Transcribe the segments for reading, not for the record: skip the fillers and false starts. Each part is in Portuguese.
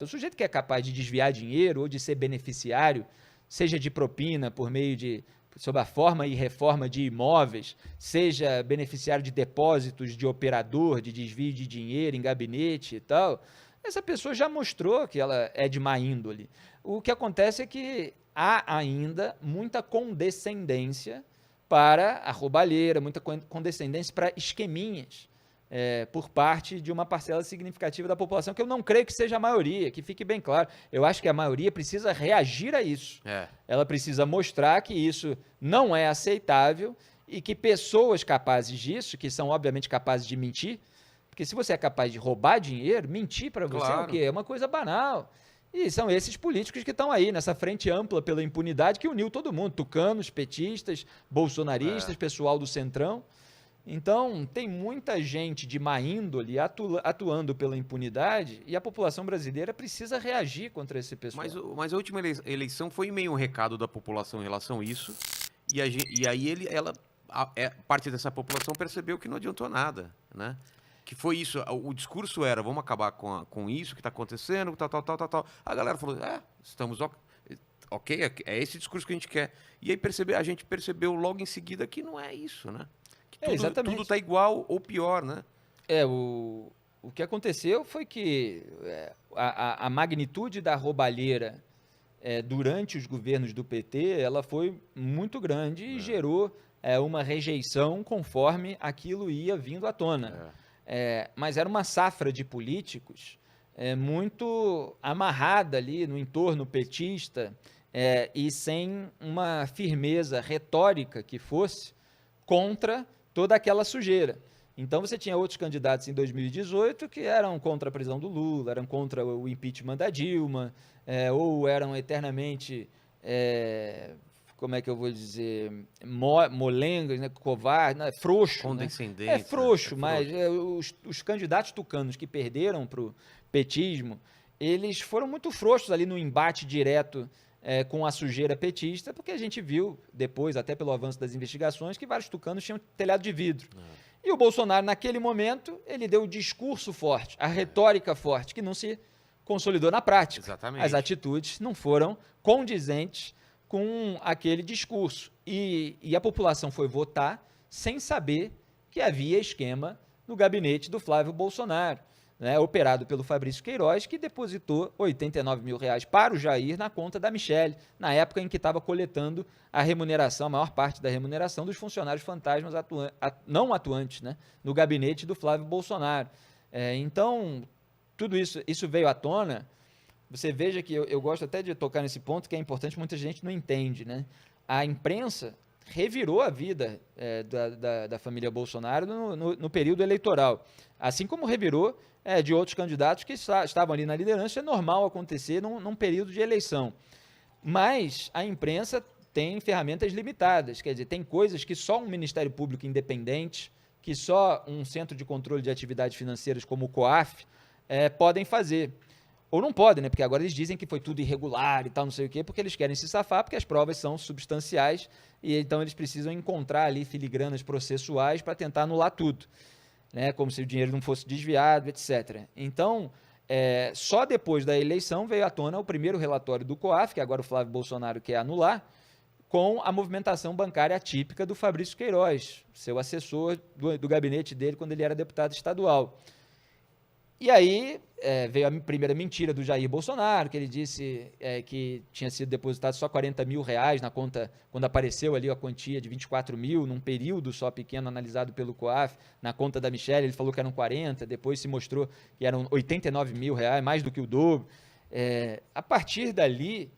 O sujeito que é capaz de desviar dinheiro ou de ser beneficiário, seja de propina por meio de sob a forma e reforma de imóveis, seja beneficiário de depósitos de operador, de desvio de dinheiro em gabinete e tal, essa pessoa já mostrou que ela é de má índole. O que acontece é que há ainda muita condescendência para a roubalheira, muita condescendência para esqueminhas, por parte de uma parcela significativa da população, que eu não creio que seja a maioria, que fique bem claro. Eu acho que a maioria precisa reagir a isso. Ela precisa mostrar que isso não é aceitável e que pessoas capazes disso, que são obviamente capazes de mentir, porque se você é capaz de roubar dinheiro, mentir para você é o quê? É uma coisa banal. E são esses políticos que estão aí, nessa frente ampla pela impunidade, que uniu todo mundo, tucanos, petistas, bolsonaristas, pessoal do Centrão. Então, tem muita gente de má índole atuando pela impunidade e a população brasileira precisa reagir contra esse pessoal. Mas a última eleição foi meio um recado da população em relação a isso, e aí parte dessa população percebeu que não adiantou nada, né? Que foi isso, o discurso era, vamos acabar com isso que está acontecendo, tal. A galera falou, estamos ok, é esse discurso que a gente quer. E aí a gente percebeu logo em seguida que não é isso, né? Tudo está igual ou pior, né? O que aconteceu foi que a magnitude da roubalheira durante os governos do PT, ela foi muito grande e gerou uma rejeição conforme aquilo ia vindo à tona. Mas era uma safra de políticos muito amarrada ali no entorno petista e sem uma firmeza retórica que fosse contra toda aquela sujeira. Então você tinha outros candidatos em 2018 que eram contra a prisão do Lula, eram contra o impeachment da Dilma, ou eram eternamente, como é que eu vou dizer, molengas, né, covardes, né, frouxo. Condescendente. Frouxo, mas os candidatos tucanos que perderam para o petismo, eles foram muito frouxos ali no embate direto com a sujeira petista, porque a gente viu depois, até pelo avanço das investigações, que vários tucanos tinham telhado de vidro. E o Bolsonaro, naquele momento, ele deu o discurso forte, a retórica forte, que não se consolidou na prática. Exatamente. As atitudes não foram condizentes com aquele discurso. E a população foi votar sem saber que havia esquema no gabinete do Flávio Bolsonaro, né, operado pelo Fabrício Queiroz, que depositou R$89 mil para o Jair na conta da Michelle, na época em que estava coletando a remuneração, a maior parte da remuneração dos funcionários fantasmas não atuantes, né, no gabinete do Flávio Bolsonaro. Então, tudo isso veio à tona. Você veja que eu gosto até de tocar nesse ponto, que é importante, muita gente não entende, né? A imprensa revirou a vida da família Bolsonaro no período eleitoral, assim como revirou de outros candidatos que estavam ali na liderança. É normal acontecer num período de eleição, mas a imprensa tem ferramentas limitadas, quer dizer, tem coisas que só um Ministério Público independente, que só um Centro de Controle de Atividades Financeiras como o COAF podem fazer. Ou não podem, né? Porque agora eles dizem que foi tudo irregular e tal, não sei o quê, porque eles querem se safar, porque as provas são substanciais e então eles precisam encontrar ali filigranas processuais para tentar anular tudo, né? Como se o dinheiro não fosse desviado, etc. Então, só depois da eleição veio à tona o primeiro relatório do COAF, que agora o Flávio Bolsonaro quer anular, com a movimentação bancária atípica do Fabrício Queiroz, seu assessor do gabinete dele quando ele era deputado estadual. E aí veio a primeira mentira do Jair Bolsonaro, que ele disse que tinha sido depositado só R$40 mil na conta, quando apareceu ali a quantia de 24 mil, num período só pequeno analisado pelo COAF, na conta da Michelle, ele falou que eram 40, depois se mostrou que eram R$89 mil, mais do que o dobro. A partir dali,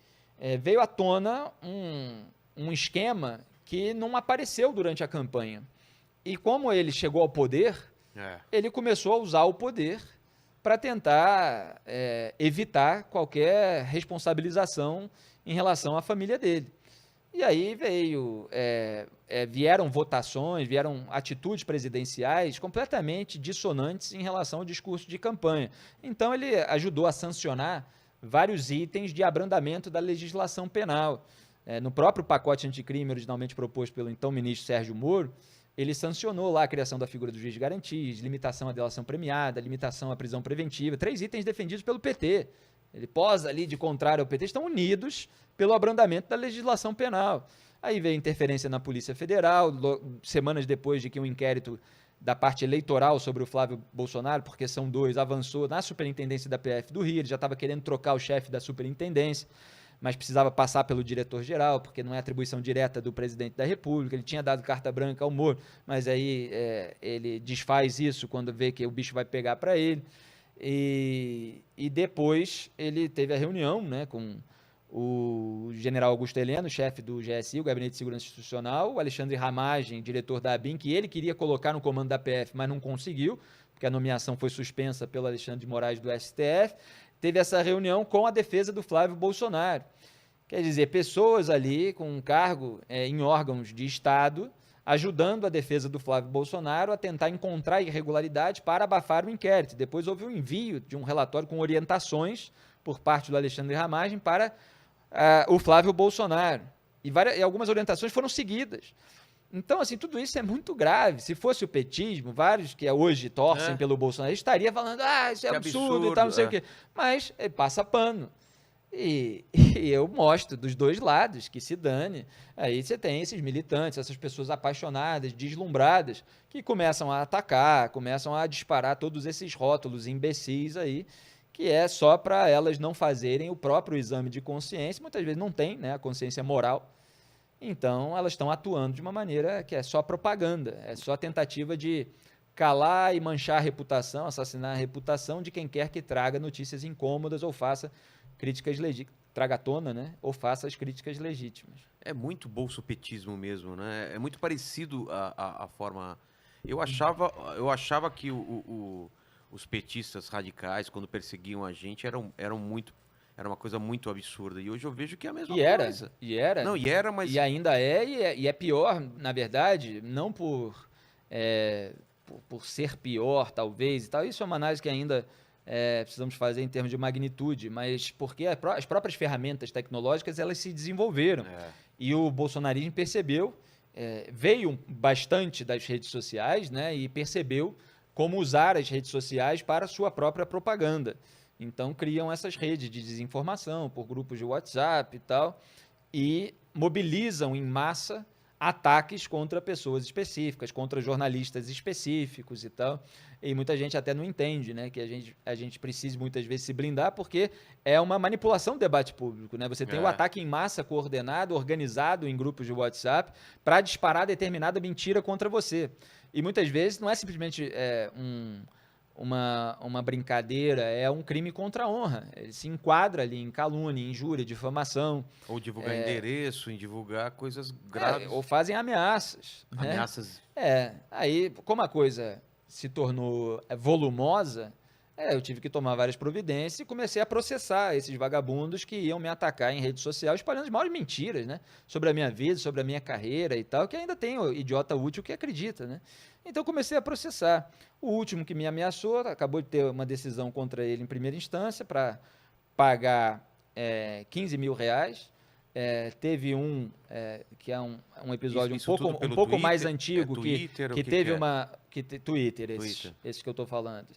veio à tona um esquema que não apareceu durante a campanha. E como ele chegou ao poder, ele começou a usar o poder para tentar evitar qualquer responsabilização em relação à família dele. E aí vieram votações, vieram atitudes presidenciais completamente dissonantes em relação ao discurso de campanha. Então ele ajudou a sancionar vários itens de abrandamento da legislação penal. No próprio pacote anticrime originalmente proposto pelo então ministro Sérgio Moro, ele sancionou lá a criação da figura do juiz de garantias, limitação à delação premiada, limitação à prisão preventiva, 3 itens defendidos pelo PT, ele posa ali de contrário ao PT, estão unidos pelo abrandamento da legislação penal. Aí veio interferência na Polícia Federal, semanas depois de que um inquérito da parte eleitoral sobre o Flávio Bolsonaro, porque são dois, avançou na superintendência da PF do Rio, ele já estava querendo trocar o chefe da superintendência, mas precisava passar pelo diretor-geral, porque não é atribuição direta do presidente da República, ele tinha dado carta branca ao Moro, mas aí ele desfaz isso quando vê que o bicho vai pegar para ele, e depois ele teve a reunião, né, com o general Augusto Heleno, chefe do GSI, o Gabinete de Segurança Institucional, o Alexandre Ramagem, diretor da ABIN, que ele queria colocar no comando da PF, mas não conseguiu, porque a nomeação foi suspensa pelo Alexandre de Moraes do STF, teve essa reunião com a defesa do Flávio Bolsonaro. Quer dizer, pessoas ali com um cargo em órgãos de Estado, ajudando a defesa do Flávio Bolsonaro a tentar encontrar irregularidade para abafar o inquérito. Depois houve um envio de um relatório com orientações por parte do Alexandre Ramagem para o Flávio Bolsonaro. E algumas orientações foram seguidas. Então, assim, tudo isso é muito grave. Se fosse o petismo, vários que hoje torcem pelo Bolsonaro, estaria falando, isso é absurdo e tal, não sei o quê. Mas ele passa pano. E eu mostro dos dois lados, que se dane. Aí você tem esses militantes, essas pessoas apaixonadas, deslumbradas, que começam a atacar, começam a disparar todos esses rótulos imbecis aí, que é só para elas não fazerem o próprio exame de consciência, muitas vezes não tem, né, a consciência moral, então elas estão atuando de uma maneira que é só propaganda, é só tentativa de calar e manchar a reputação, assassinar a reputação de quem quer que traga notícias incômodas ou faça críticas legítimas, traga à tona, né, ou faça as críticas legítimas. É muito bolsopetismo mesmo, né? É muito parecido a forma... Eu achava que os petistas radicais, quando perseguiam a gente, era uma coisa muito absurda. E hoje eu vejo que é a mesma coisa. Não, mas... E ainda e é pior, na verdade, não por ser pior, talvez, e tal. Isso é uma análise que ainda precisamos fazer em termos de magnitude, mas porque as próprias ferramentas tecnológicas, elas se desenvolveram. E o bolsonarismo percebeu, veio bastante das redes sociais, né, e percebeu como usar as redes sociais para a sua própria propaganda. Então, criam essas redes de desinformação por grupos de WhatsApp e tal, e mobilizam em massa ataques contra pessoas específicas, contra jornalistas específicos e tal. E muita gente até não entende, né, que a gente precisa muitas vezes se blindar, porque é uma manipulação do debate público, né? Você tem o ataque em massa coordenado, organizado em grupos de WhatsApp, para disparar determinada mentira contra você. E muitas vezes não é simplesmente uma brincadeira, é um crime contra a honra. Ele se enquadra ali em calúnia, injúria, difamação. Ou divulgar endereço, em divulgar coisas graves. Ou fazem ameaças. Ameaças. Né? Aí, como a coisa se tornou volumosa, eu tive que tomar várias providências e comecei a processar esses vagabundos que iam me atacar em rede social, espalhando as maiores mentiras, né, sobre a minha vida, sobre a minha carreira e tal, que ainda tem o idiota útil que acredita, né? Então comecei a processar. O último que me ameaçou, acabou de ter uma decisão contra ele em primeira instância para pagar 15 mil reais. Teve que é um episódio isso um pouco Twitter, mais antigo, Twitter, que teve Twitter, esse que eu estou falando.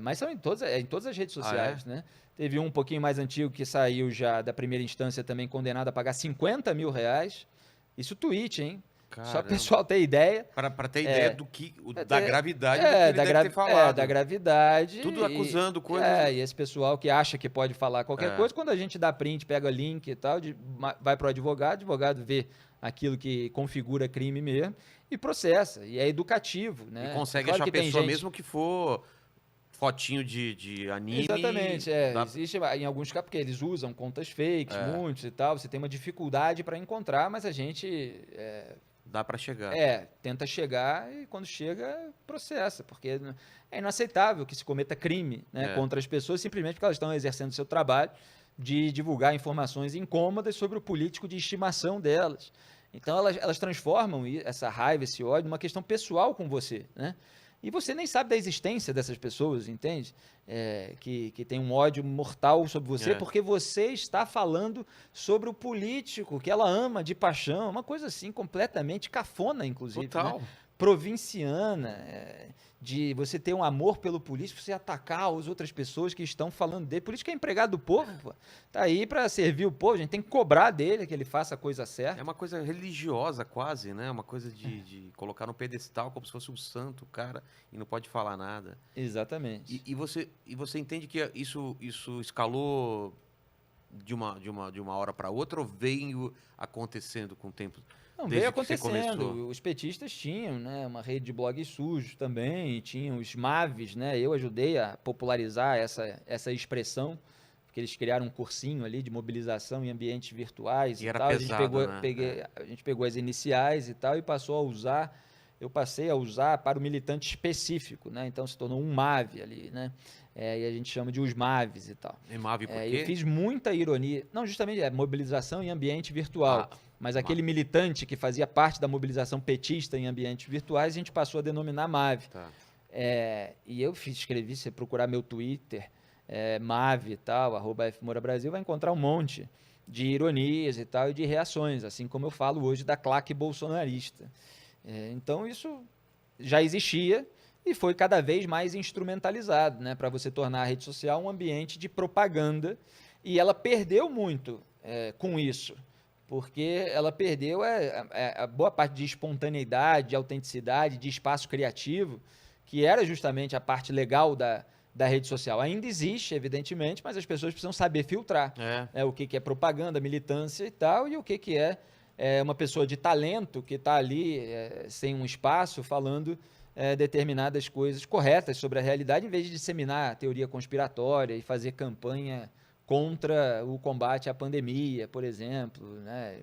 Mas são em todas as redes sociais, né? Teve um pouquinho mais antigo que saiu já da primeira instância também condenado a pagar 50 mil reais. Isso tweet, hein? Caramba. Só o pessoal ter ideia. Para ter ideia da gravidade do que ele deve ter falado. Da gravidade. Tudo acusando coisas. E esse pessoal que acha que pode falar qualquer coisa, quando a gente dá print, pega link e tal, vai para o advogado vê aquilo que configura crime mesmo e processa. E é educativo, né? E consegue achar a pessoa mesmo que for fotinho de anime. Exatamente, existe em alguns casos, porque eles usam contas fakes, muitos e tal, você tem uma dificuldade para encontrar, mas a gente... Dá para chegar. Tenta chegar e quando chega, processa, porque é inaceitável que se cometa crime, né, contra as pessoas simplesmente porque elas estão exercendo o seu trabalho de divulgar informações incômodas sobre o político de estimação delas. Então, elas transformam essa raiva, esse ódio, numa questão pessoal com você, né? E você nem sabe da existência dessas pessoas, entende? Que tem um ódio mortal sobre você, porque você está falando sobre o político que ela ama de paixão, uma coisa assim completamente cafona, inclusive. Total. Né? provinciana, de você ter um amor pelo político, você atacar as outras pessoas que estão falando dele. Político é empregado do povo, pô. Tá aí para servir o povo, a gente tem que cobrar dele que ele faça a coisa certa. É uma coisa religiosa quase, né? Uma coisa de colocar no pedestal como se fosse um santo, cara, e não pode falar nada. Exatamente. E você entende que isso escalou de uma hora para outra ou veio acontecendo com o tempo? Não, Desde veio que você acontecendo. começou? Os petistas tinham, né, uma rede de blogs sujos também, e tinham os MAVs, né? Eu ajudei a popularizar essa expressão, porque eles criaram um cursinho ali de mobilização em ambientes virtuais E e era tal. pesado, né? A gente pegou as iniciais e tal e passou a usar. Eu passei a usar para o militante específico, né? Então se tornou um MAV ali, né? E a gente chama de os MAVs e tal. EMAV por Eu quê? fiz muita ironia, não, justamente mobilização em ambiente virtual, Ah, mas aquele militante que fazia parte da mobilização petista em ambientes virtuais, a gente passou a denominar MAV. Tá. E eu escrevi, se você procurar meu Twitter, MAV e tal, @FMouraBrasil, vai encontrar um monte de ironias e tal, e de reações, assim como eu falo hoje da claque bolsonarista. Então isso já existia e foi cada vez mais instrumentalizado, né, para você tornar a rede social um ambiente de propaganda, e ela perdeu muito com isso, porque ela perdeu a boa parte de espontaneidade, de autenticidade, de espaço criativo, que era justamente a parte legal da rede social. Ainda existe, evidentemente, mas as pessoas precisam saber filtrar o que é propaganda, militância e tal, e o que é uma pessoa de talento que está ali sem um espaço falando determinadas coisas corretas sobre a realidade, em vez de disseminar teoria conspiratória e fazer campanha contra o combate à pandemia, por exemplo, né?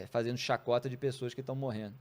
Fazendo chacota de pessoas que estão morrendo.